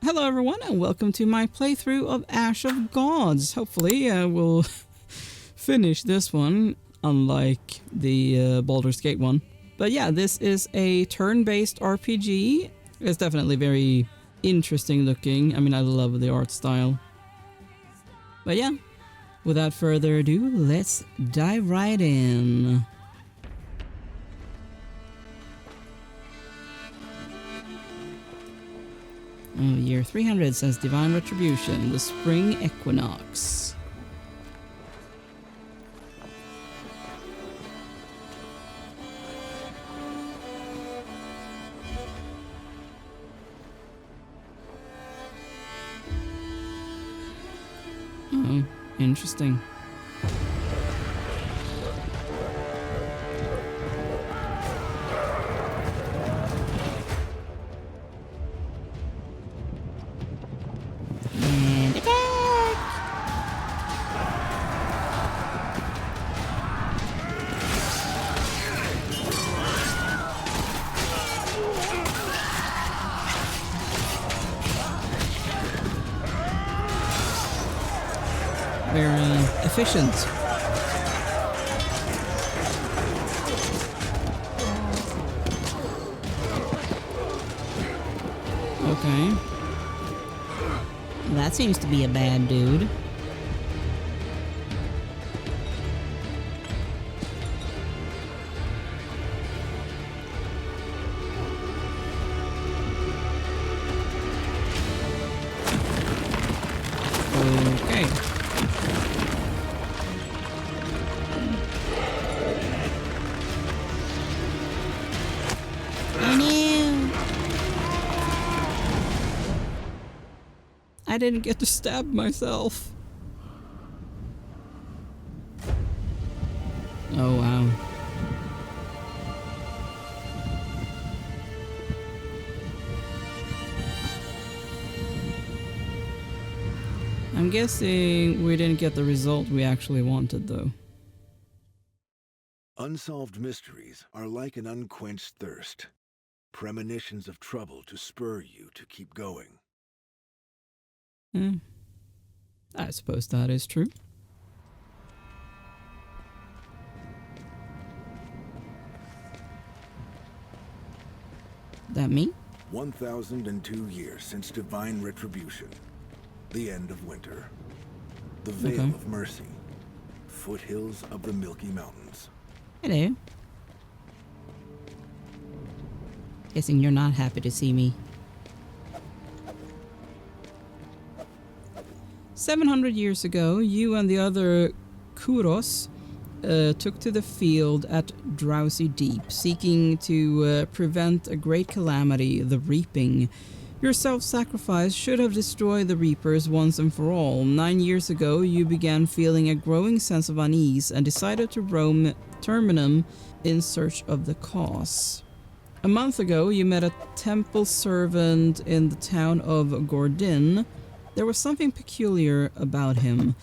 Hello everyone and welcome to my playthrough of Ash of Gods. Hopefully we'll finish this one, unlike the Baldur's Gate one. But yeah, this is a turn-based RPG. It's definitely very interesting looking. I mean, I love the art style. But yeah, without further ado, let's dive right in. Oh, year 300 says Divine Retribution, the Spring Equinox. Oh, interesting. And attack! Very efficient. Okay. That seems to be a bad dude. Okay. Oh no! I didn't get to stab myself. Oh wow. I'm guessing we didn't get the result we actually wanted though. Unsolved mysteries are like an unquenched thirst, premonitions of trouble to spur you to keep going. I suppose that is true. That me? 1002 years since Divine Retribution, the end of winter, the Vale Okay. of Mercy, foothills of the Milky Mountains. Hello. Guessing you're not happy to see me. 700 years ago, you and the other Kuros took to the field at Drowsy Deep, seeking to prevent a great calamity, the Reaping. Your self-sacrifice should have destroyed the Reapers once and for all. 9 years ago, you began feeling a growing sense of unease and decided to roam Terminum in search of the cause. A month ago, you met a temple servant in the town of Gordin. There was something peculiar about him.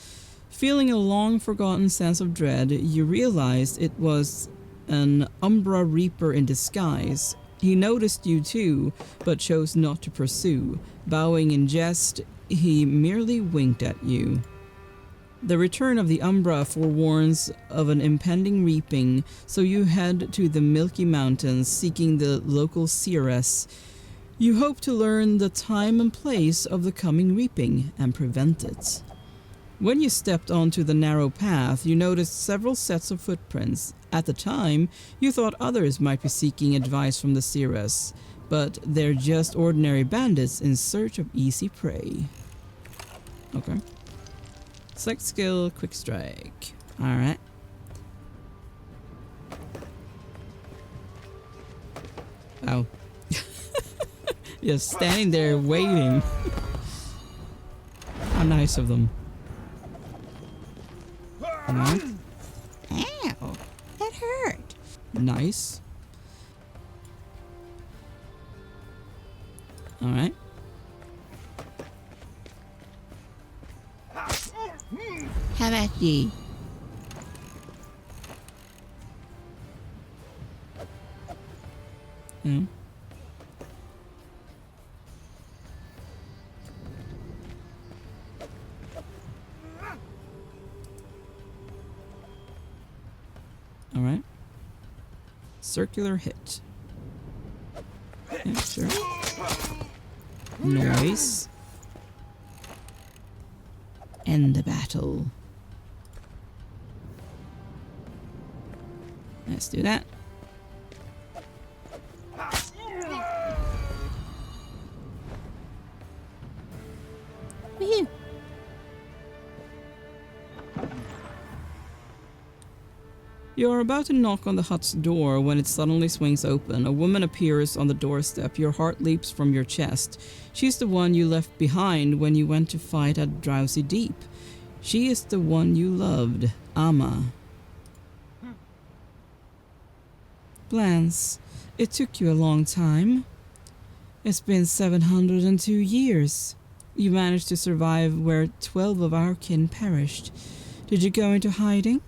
Feeling a long-forgotten sense of dread, you realized it was an Umbra Reaper in disguise. He noticed you too, but chose not to pursue. Bowing in jest, he merely winked at you. The return of the Umbra forewarns of an impending reaping, so you head to the Milky Mountains seeking the local seeress. You hope to learn the time and place of the coming reaping and prevent it. When you stepped onto the narrow path, you noticed several sets of footprints. At the time, you thought others might be seeking advice from the seeress, but they're just ordinary bandits in search of easy prey. Okay. Select skill, quick strike. Alright. Wow. Just standing there waiting. How nice of them. Come on. Ow, that hurt. Nice. Alright. How about you? Alright. Circular hit. Yeah, sure. Noise. End the battle. Let's do that. Woohoo! You're about to knock on the hut's door when it suddenly swings open. A woman appears on the doorstep. Your heart leaps from your chest. She's the one you left behind when you went to fight at Drowsy Deep. She is the one you loved, Amma. Blance, it took you a long time. It's been 702 years. You managed to survive where 12 of our kin perished. Did you go into hiding?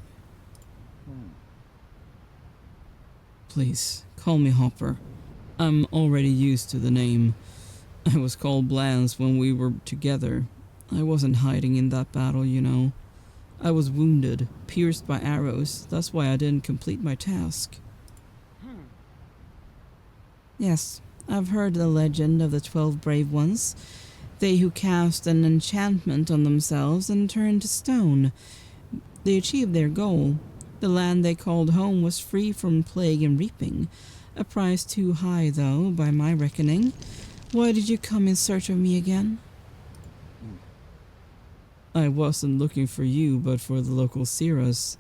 Please, call me Hopper. I'm already used to the name. I was called Blance when we were together. I wasn't hiding in that battle, you know. I was wounded, pierced by arrows. That's why I didn't complete my task. Yes, I've heard the legend of the 12 brave ones. They who cast an enchantment on themselves and turned to stone. They achieved their goal. The land they called home was free from plague and reaping. A price too high, though, by my reckoning. Why did you come in search of me again? I wasn't looking for you, but for the local Cirrus.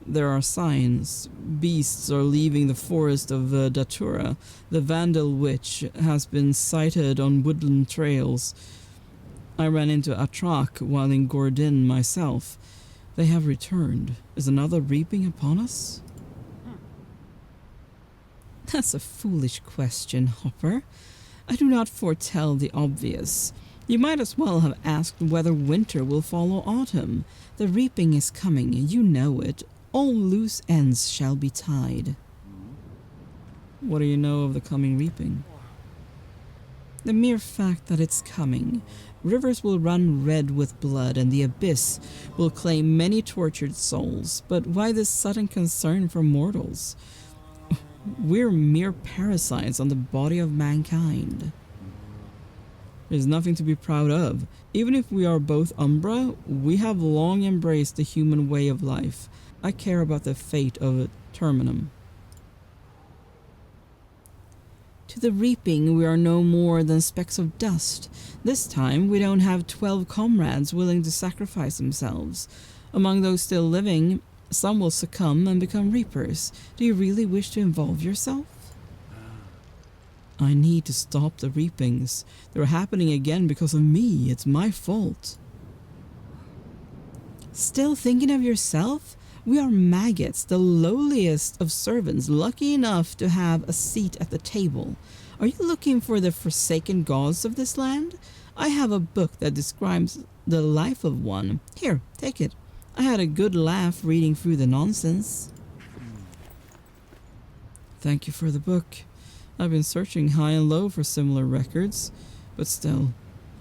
There are signs. Beasts are leaving the forest of Datura. The Vandal Witch has been sighted on woodland trails. I ran into Atrak while in Gordin myself. They have returned. Is another reaping upon us? That's a foolish question, Hopper. I do not foretell the obvious. You might as well have asked whether winter will follow autumn. The reaping is coming, you know it. All loose ends shall be tied. What do you know of the coming reaping? The mere fact that it's coming. Rivers will run red with blood, and the abyss will claim many tortured souls. But why this sudden concern for mortals? We're mere parasites on the body of mankind. There's nothing to be proud of. Even if we are both Umbra, we have long embraced the human way of life. I care about the fate of Terminum. To the reaping, we are no more than specks of dust. This time, we don't have 12 comrades willing to sacrifice themselves. Among those still living, some will succumb and become reapers. Do you really wish to involve yourself? I need to stop the reapings. They're happening again because of me. It's my fault. Still thinking of yourself? We are maggots, the lowliest of servants, lucky enough to have a seat at the table. Are you looking for the forsaken gods of this land? I have a book that describes the life of one. Here, take it. I had a good laugh reading through the nonsense. Thank you for the book. I've been searching high and low for similar records. But still,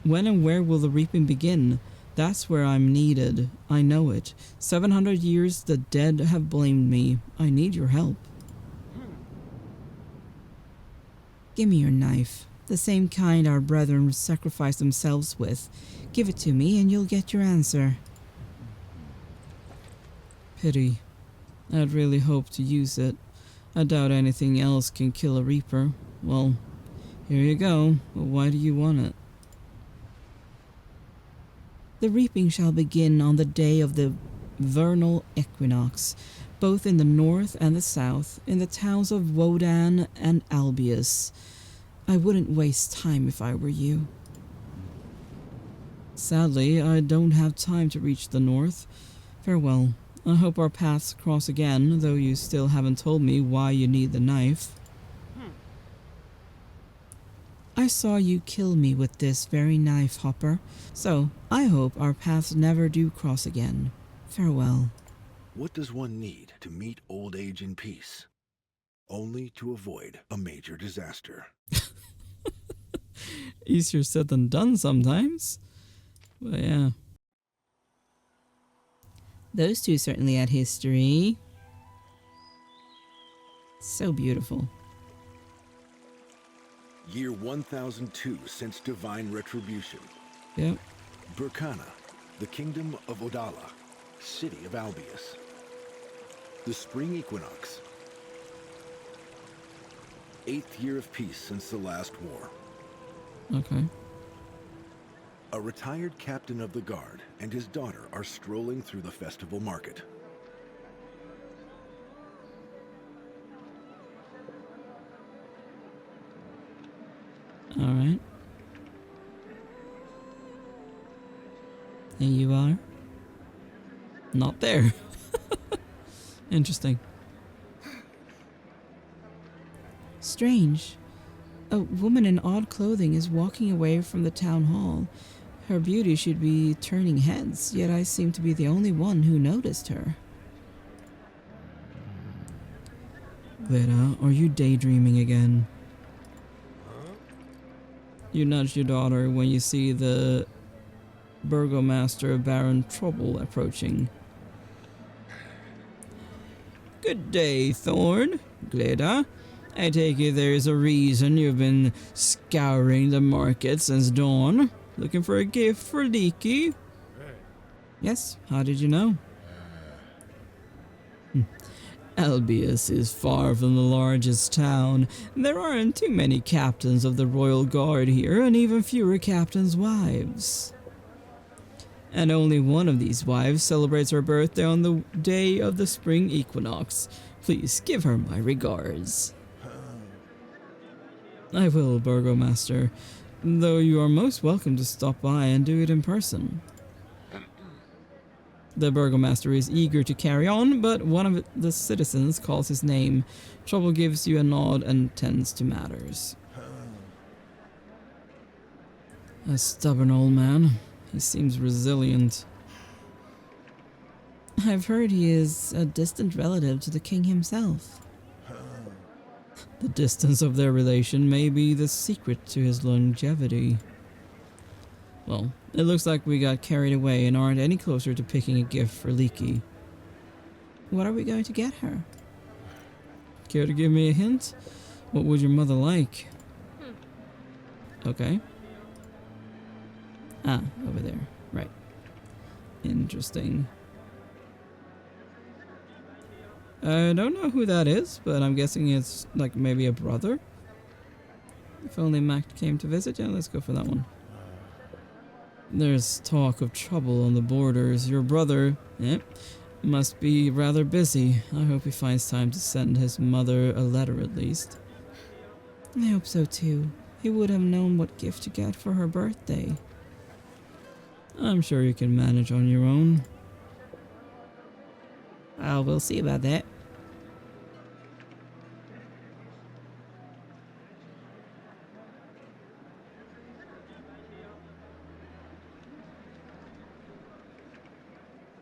when and where will the reaping begin? That's where I'm needed. I know it. 700 years the dead have blamed me. I need your help. Give me your knife. The same kind our brethren sacrificed themselves with. Give it to me and you'll get your answer. Pity. I'd really hoped to use it. I doubt anything else can kill a reaper. Well, here you go. But why do you want it? The reaping shall begin on the day of the vernal equinox, both in the north and the south, in the towns of Wodan and Albius. I wouldn't waste time if I were you. Sadly, I don't have time to reach the north. Farewell. I hope our paths cross again, though you still haven't told me why you need the knife. I saw you kill me with this very knife, Hopper, so I hope our paths never do cross again. Farewell. What does one need to meet old age in peace? Only to avoid a major disaster. Easier said than done sometimes. But yeah. Those two certainly had history. So beautiful. Year 1002 since divine retribution. Yep. Burkana, the kingdom of Odala, city of Albius. The spring equinox. 8th year of peace since the last war. Okay. A retired captain of the guard and his daughter are strolling through the festival market. All right. And you are? Not there. Interesting. Strange. A woman in odd clothing is walking away from the town hall. Her beauty should be turning heads, yet I seem to be the only one who noticed her. Vera, are you daydreaming again? You nudge your daughter when you see the burgomaster Baron Trouble approaching. Good day, Thorn. Gleda. I take it there's a reason you've been scouring the market since dawn. Looking for a gift for Leaky? Yes, how did you know? Albius is far from the largest town. There aren't too many captains of the Royal Guard here, and even fewer captains' wives. And only one of these wives celebrates her birthday on the day of the spring equinox. Please give her my regards. I will, Burgomaster, though you are most welcome to stop by and do it in person. The Burgomaster is eager to carry on, but one of the citizens calls his name. Trouble gives you a nod and tends to matters. A stubborn old man. He seems resilient. I've heard he is a distant relative to the king himself. The distance of their relation may be the secret to his longevity. Well, it looks like we got carried away and aren't any closer to picking a gift for Leaky. What are we going to get her? Care to give me a hint? What would your mother like? Okay. Ah, over there. Right. Interesting. I don't know who that is, but I'm guessing it's like maybe a brother. If only Mac came to visit. Yeah, let's go for that one. There's talk of trouble on the borders. Your brother, must be rather busy. I hope he finds time to send his mother a letter at least. I hope so too. He would have known what gift to get for her birthday. I'm sure you can manage on your own. Well, we'll see about that.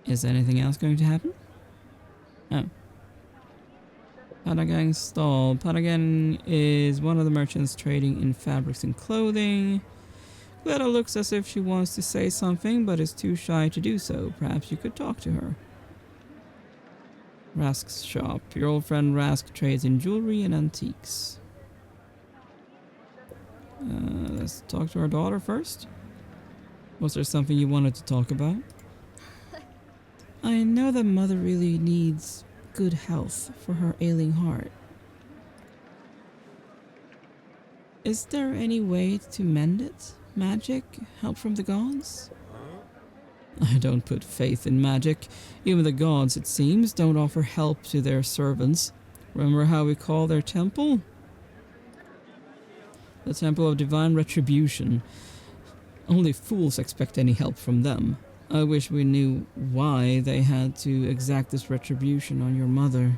Is anything else going to happen? Oh. Padagang stall. Padagang is one of the merchants trading in fabrics and clothing. Gleda looks as if she wants to say something, but is too shy to do so. Perhaps you could talk to her. Rask's shop. Your old friend Rask trades in jewelry and antiques. Let's talk to our daughter first. Was there something you wanted to talk about? I know that Mother really needs good health for her ailing heart. Is there any way to mend it? Magic? Help from the gods? I don't put faith in magic. Even the gods, it seems, don't offer help to their servants. Remember how we call their temple? The Temple of Divine Retribution. Only fools expect any help from them. I wish we knew why they had to exact this retribution on your mother.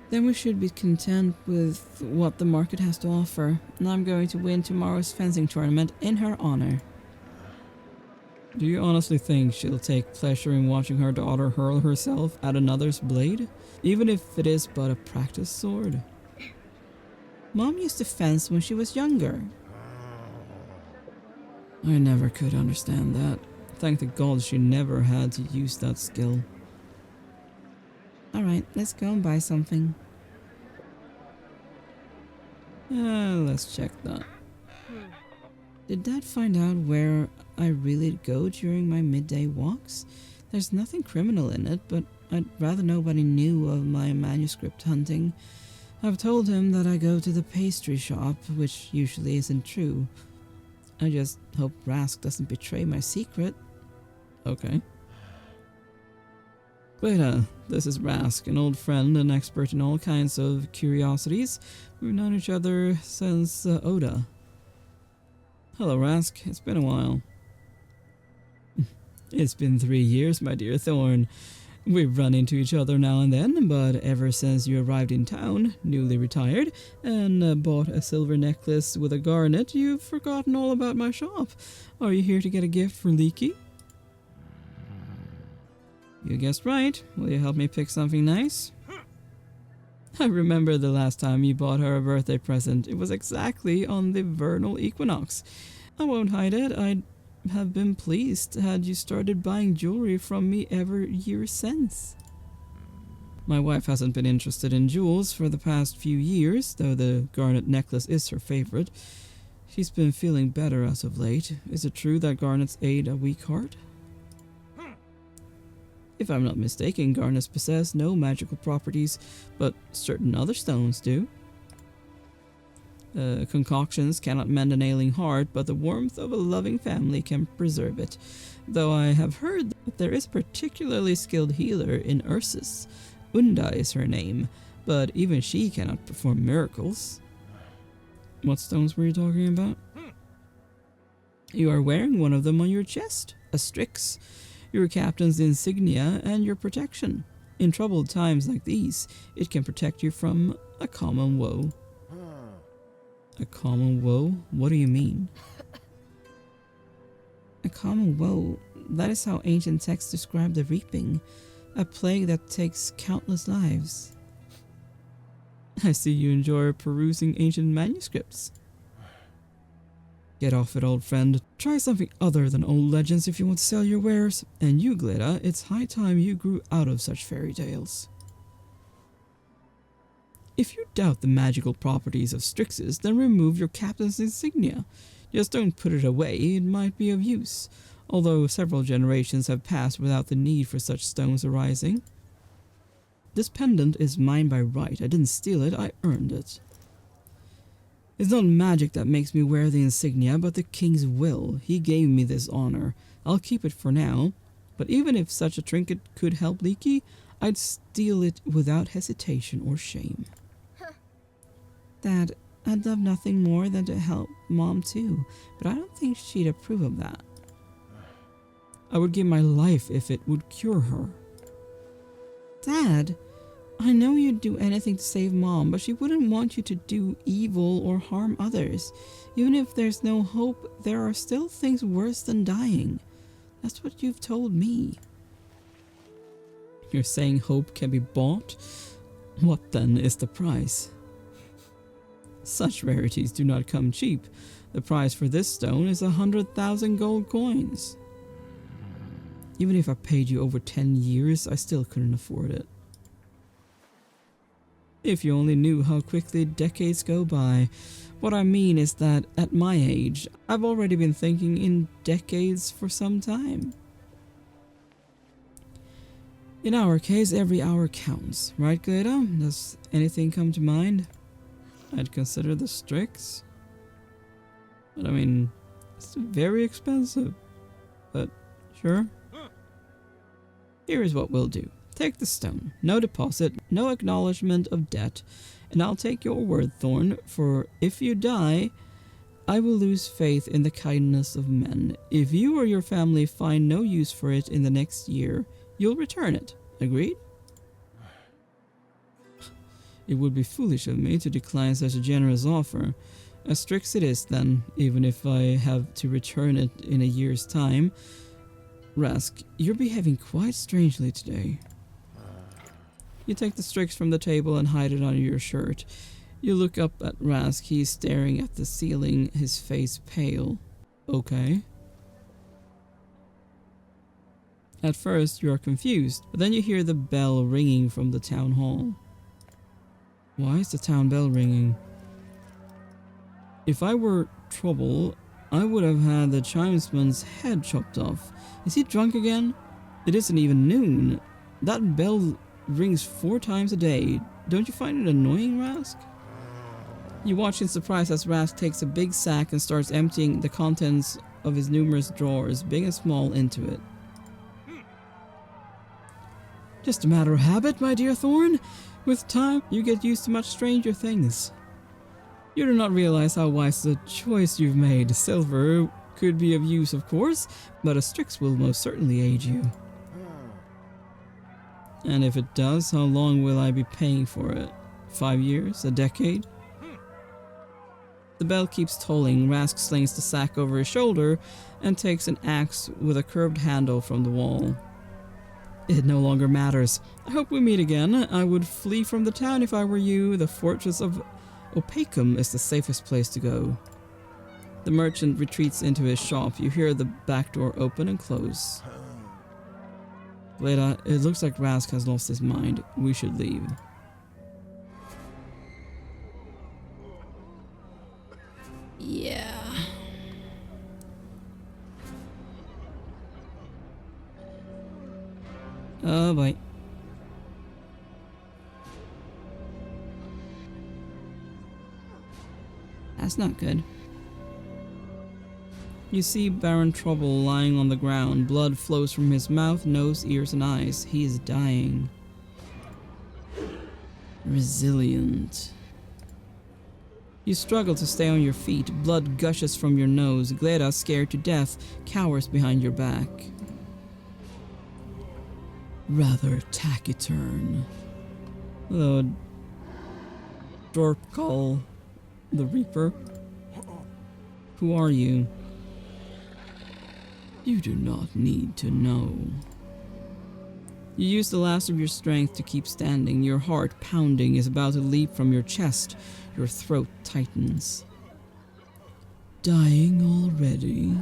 Then we should be content with what the market has to offer, and I'm going to win tomorrow's fencing tournament in her honor. Do you honestly think she'll take pleasure in watching her daughter hurl herself at another's blade, even if it is but a practice sword? Mom used to fence when she was younger. I never could understand that. Thank the gods she never had to use that skill. Alright, let's go and buy something. Let's check that. Did Dad find out where I really go during my midday walks? There's nothing criminal in it, but I'd rather nobody knew of my manuscript hunting. I've told him that I go to the pastry shop, which usually isn't true. I just hope Rask doesn't betray my secret. Okay. Gleda, this is Rask, an old friend and expert in all kinds of curiosities. We've known each other since Oda. Hello, Rask. It's been a while. It's been 3 years, my dear Thorn. We've run into each other now and then, but ever since you arrived in town, newly retired, and bought a silver necklace with a garnet, you've forgotten all about my shop. Are you here to get a gift for Leekie? You guessed right. Will you help me pick something nice? I remember the last time you bought her a birthday present. It was exactly on the vernal equinox. I won't hide it. I'd have been pleased had you started buying jewelry from me every year since. My wife hasn't been interested in jewels for the past few years, though the garnet necklace is her favorite. She's been feeling better as of late. Is it true that garnets aid a weak heart? If I'm not mistaken, garnets possess no magical properties, but certain other stones do. Concoctions cannot mend an ailing heart, but the warmth of a loving family can preserve it. Though I have heard that there is a particularly skilled healer in Ursus. Unda is her name, but even she cannot perform miracles. What stones were you talking about? You are wearing one of them on your chest, a Strix. Your captain's insignia and your protection. In troubled times like these, it can protect you from a common woe. A common woe? What do you mean? A common woe? That is how ancient texts describe the reaping, a plague that takes countless lives. I see you enjoy perusing ancient manuscripts. Get off it, old friend. Try something other than old legends if you want to sell your wares. And you, Gleda, it's high time you grew out of such fairy tales. If you doubt the magical properties of Strixes, then remove your captain's insignia. Just don't put it away, it might be of use, although several generations have passed without the need for such stones arising. This pendant is mine by right. I didn't steal it, I earned it. It's not magic that makes me wear the insignia, but the king's will. He gave me this honor. I'll keep it for now, but even if such a trinket could help Leekie, I'd steal it without hesitation or shame. Dad, I'd love nothing more than to help Mom too, but I don't think she'd approve of that. I would give my life if it would cure her. Dad, I know you'd do anything to save Mom, but she wouldn't want you to do evil or harm others. Even if there's no hope, there are still things worse than dying. That's what you've told me. You're saying hope can be bought? What then is the price? Such rarities do not come cheap. The price for this stone is 100,000 gold coins. Even if I paid you over 10 years, I still couldn't afford it. If you only knew how quickly decades go by. What I mean is that at my age, I've already been thinking in decades for some time. In our case, every hour counts, right, Gleda? Does anything come to mind? I'd consider the Strix. But I mean, it's very expensive. But sure. Here is what we'll do. Take the stone. No deposit, no acknowledgement of debt. And I'll take your word, Thorn, for if you die, I will lose faith in the kindness of men. If you or your family find no use for it in the next year, you'll return it. Agreed? It would be foolish of me to decline such a generous offer. A Strix it is then, even if I have to return it in a year's time. Rask, you're behaving quite strangely today. You take the Strix from the table and hide it under your shirt. You look up at Rask. He's staring at the ceiling, his face pale. Okay. At first, you are confused, but then you hear the bell ringing from the town hall. Why is the town bell ringing? If I were trouble, I would have had the chimesman's head chopped off. Is he drunk again? It isn't even noon. That bell rings 4 times a day. Don't you find it annoying, Rask? You watch in surprise as Rask takes a big sack and starts emptying the contents of his numerous drawers, big and small, into it. Just a matter of habit, my dear Thorn. With time, you get used to much stranger things. You do not realize how wise the choice you've made. Silver could be of use, of course, but a Strix will most certainly aid you. And if it does, how long will I be paying for it? 5 years? A decade? The bell keeps tolling. Rask slings the sack over his shoulder and takes an axe with a curved handle from the wall. It no longer matters. I hope we meet again. I would flee from the town if I were you. The fortress of Opacum is the safest place to go. The merchant retreats into his shop. You hear the back door open and close. Gleda, it looks like Rask has lost his mind. We should leave. Yeah. Oh boy. That's not good. You see Baron Trouble lying on the ground. Blood flows from his mouth, nose, ears, and eyes. He is dying. Resilient. You struggle to stay on your feet. Blood gushes from your nose. Gleda, scared to death, cowers behind your back. Rather taciturn. Hello, Dorpkal the Reaper. Who are you? You do not need to know. You use the last of your strength to keep standing. Your heart, pounding, is about to leap from your chest. Your throat tightens. Dying already?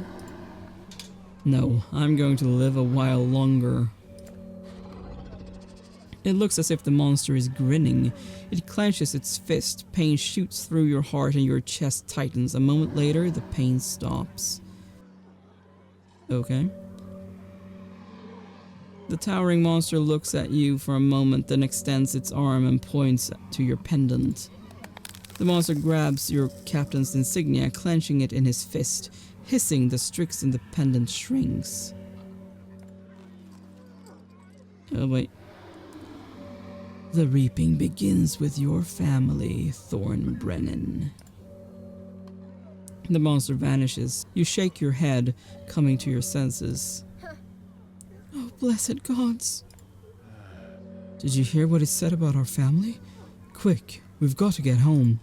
No, I'm going to live a while longer. It looks as if the monster is grinning. It clenches its fist. Pain shoots through your heart and your chest tightens. A moment later, the pain stops. Okay. The towering monster looks at you for a moment, then extends its arm and points to your pendant. The monster grabs your captain's insignia, clenching it in his fist. Hissing, the Strix in the pendant shrinks. Oh wait. The reaping begins with your family, Thornbrennan. The monster vanishes. You shake your head, coming to your senses. Oh, blessed gods. Did you hear what he said about our family? Quick, we've got to get home.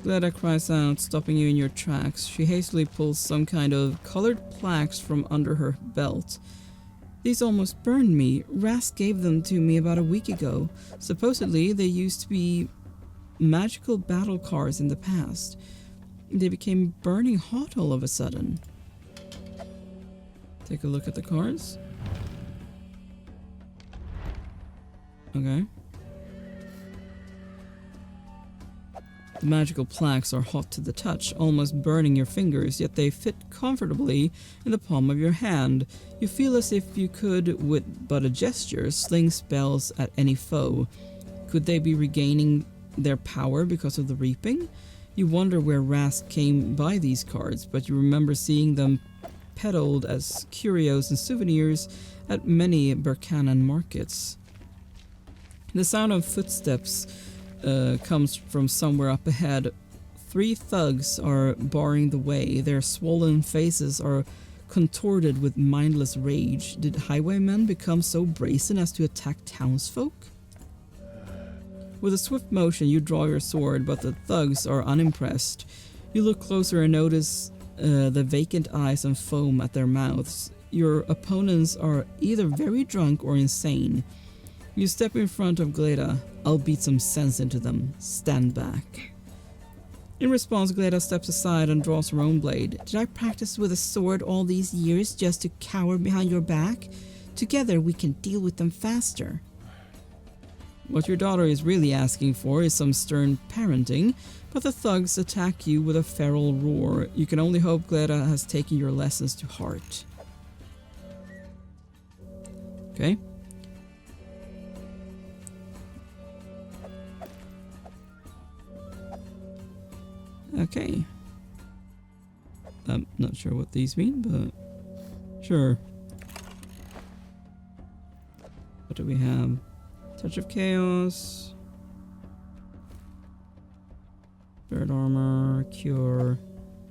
Gleda cries out, stopping you in your tracks. She hastily pulls some kind of colored plaques from under her belt. These almost burned me. Rask gave them to me about a week ago. Supposedly, they used to be magical battle cards in the past. They became burning hot all of a sudden. Take a look at the cards. Okay. The magical plaques are hot to the touch, almost burning your fingers, yet they fit comfortably in the palm of your hand. You feel as if you could, with but a gesture, sling spells at any foe. Could they be regaining their power because of the reaping? You wonder where Rask came by these cards, but you remember seeing them peddled as curios and souvenirs at many Berkanan markets. The sound of footsteps comes from somewhere up ahead. 3 thugs are barring the way. Their swollen faces are contorted with mindless rage. Did highwaymen become so brazen as to attack townsfolk? With a swift motion, you draw your sword, but the thugs are unimpressed. You look closer and notice the vacant eyes and foam at their mouths. Your opponents are either very drunk or insane. You step in front of Gleda. I'll beat some sense into them. Stand back. In response, Gleda steps aside and draws her own blade. Did I practice with a sword all these years just to cower behind your back? Together we can deal with them faster. What your daughter is really asking for is some stern parenting, but the thugs attack you with a feral roar. You can only hope Gleda has taken your lessons to heart. Okay. Okay. I'm not sure what these mean, but sure. What do we have? Touch of Chaos. Bird Armor, Cure,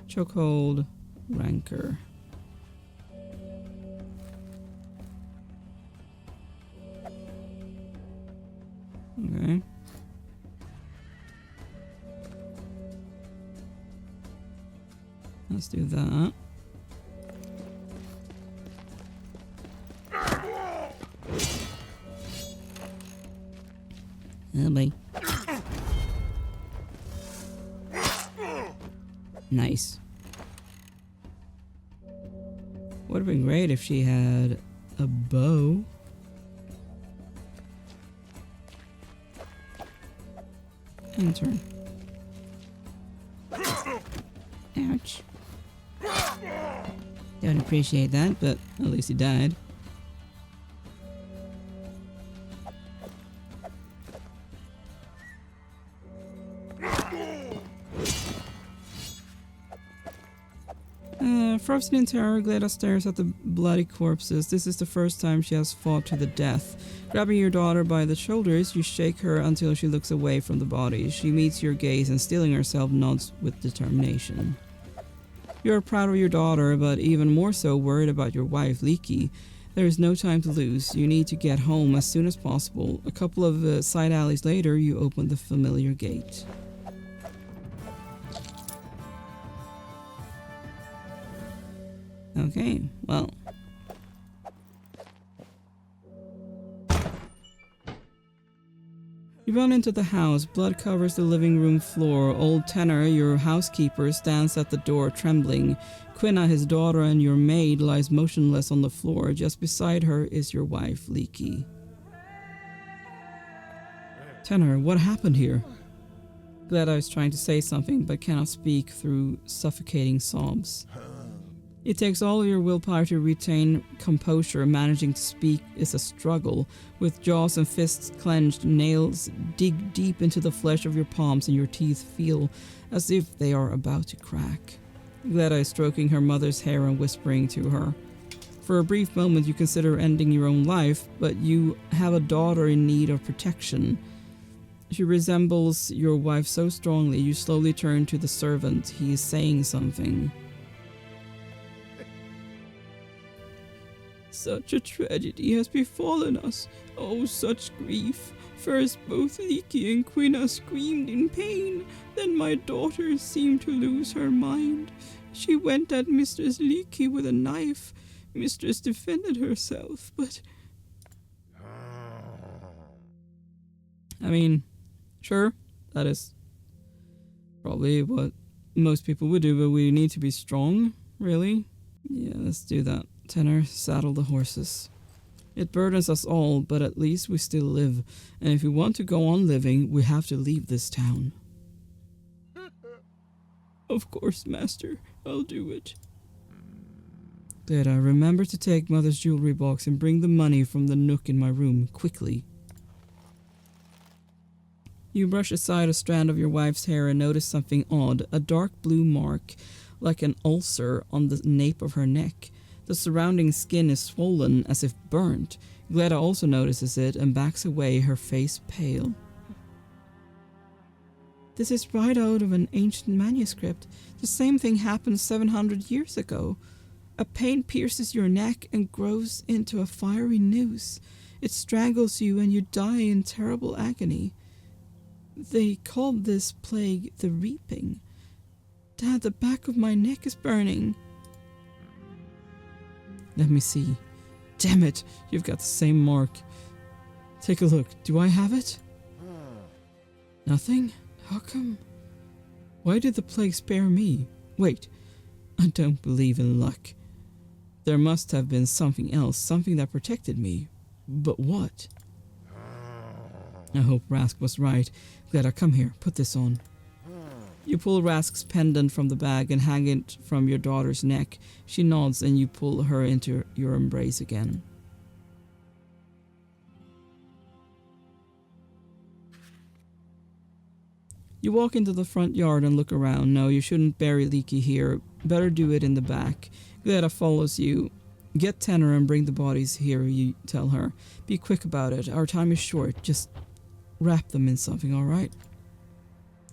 Chokehold, Rancor. Okay. Let's do that. Oh boy. Nice. Would have been great if she had a bow. And turn. Ouch. Don't appreciate that, but at least he died. Frozen in terror, Gleda stares at the bloody corpses. This is the first time she has fought to the death. Grabbing your daughter by the shoulders, you shake her until she looks away from the body. She meets your gaze and, steeling herself, nods with determination. You are proud of your daughter, but even more so worried about your wife, Leekie. There is no time to lose. You need to get home as soon as possible. A couple of side alleys later, you open the familiar gate. Okay, well. You run into the house. Blood covers the living room floor. Old Tenor, your housekeeper, stands at the door trembling. Quina, his daughter, and your maid lies motionless on the floor. Just beside her is your wife, Leekie. Tenor, what happened here? Gleda is trying to say something but cannot speak through suffocating sobs. It takes all of your willpower to retain composure. Managing to speak is a struggle. With jaws and fists clenched, nails dig deep into the flesh of your palms and your teeth feel as if they are about to crack. Gleda is stroking her mother's hair and whispering to her. For a brief moment you consider ending your own life, but you have a daughter in need of protection. She resembles your wife so strongly you slowly turn to the servant. He is saying something. Such a tragedy has befallen us. Oh, such grief. First both Leekie and Quina screamed in pain. Then my daughter seemed to lose her mind. She went at Mistress Leekie with a knife. Mistress defended herself, but... I mean, sure, that is probably what most people would do, but we need to be strong, really. Yeah, let's do that. Tenor, saddle the horses. It burdens us all, but at least we still live, and if we want to go on living, we have to leave this town. Of course, Master. I'll do it. Gleda, remember to take Mother's jewelry box and bring the money from the nook in my room, quickly. You brush aside a strand of your wife's hair and notice something odd, a dark blue mark, like an ulcer on the nape of her neck. The surrounding skin is swollen, as if burnt. Gleda also notices it and backs away, her face pale. This is right out of an ancient manuscript. The same thing happened 700 years ago. A pain pierces your neck and grows into a fiery noose. It strangles you and you die in terrible agony. They called this plague the Reaping. Dad, the back of my neck is burning. Let me see. Damn it, you've got the same mark. Take a look. Do I have it? Nothing? How come? Why did the plague spare me? Wait, I don't believe in luck. There must have been something else, something that protected me. But what? I hope Rask was right. Gleda, come here. Put this on. You pull Rask's pendant from the bag and hang it from your daughter's neck. She nods and you pull her into your embrace again. You walk into the front yard and look around. No, you shouldn't bury Leaky here. Better do it in the back. Gleda follows you. Get Tenor and bring the bodies here, you tell her. Be quick about it. Our time is short. Just wrap them in something, alright?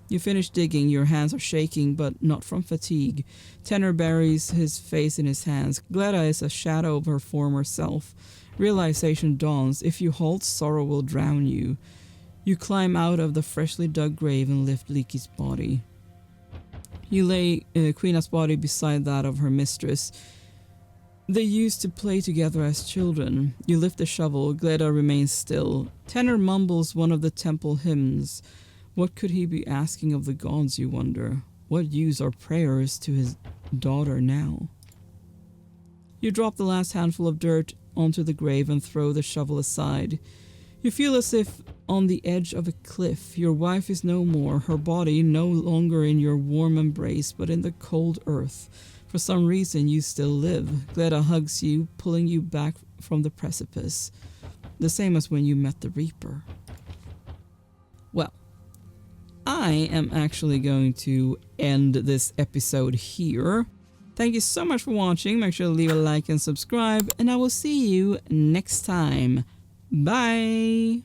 You finish digging. Your hands are shaking, but not from fatigue. Tenor buries his face in his hands. Gleda is a shadow of her former self. Realization dawns. If you halt, sorrow will drown you. You climb out of the freshly dug grave and lift Leaky's body. You lay Queena's body beside that of her mistress. They used to play together as children. You lift the shovel. Gleda remains still. Tenor mumbles one of the temple hymns. What could he be asking of the gods, you wonder? What use are prayers to his daughter now? You drop the last handful of dirt onto the grave and throw the shovel aside. You feel as if on the edge of a cliff. Your wife is no more, her body no longer in your warm embrace, but in the cold earth. For some reason, you still live. Gleda hugs you, pulling you back from the precipice. The same as when you met the Reaper. Well, I am actually going to end this episode here. Thank you so much for watching. Make sure to leave a like and subscribe, and I will see you next time. Bye!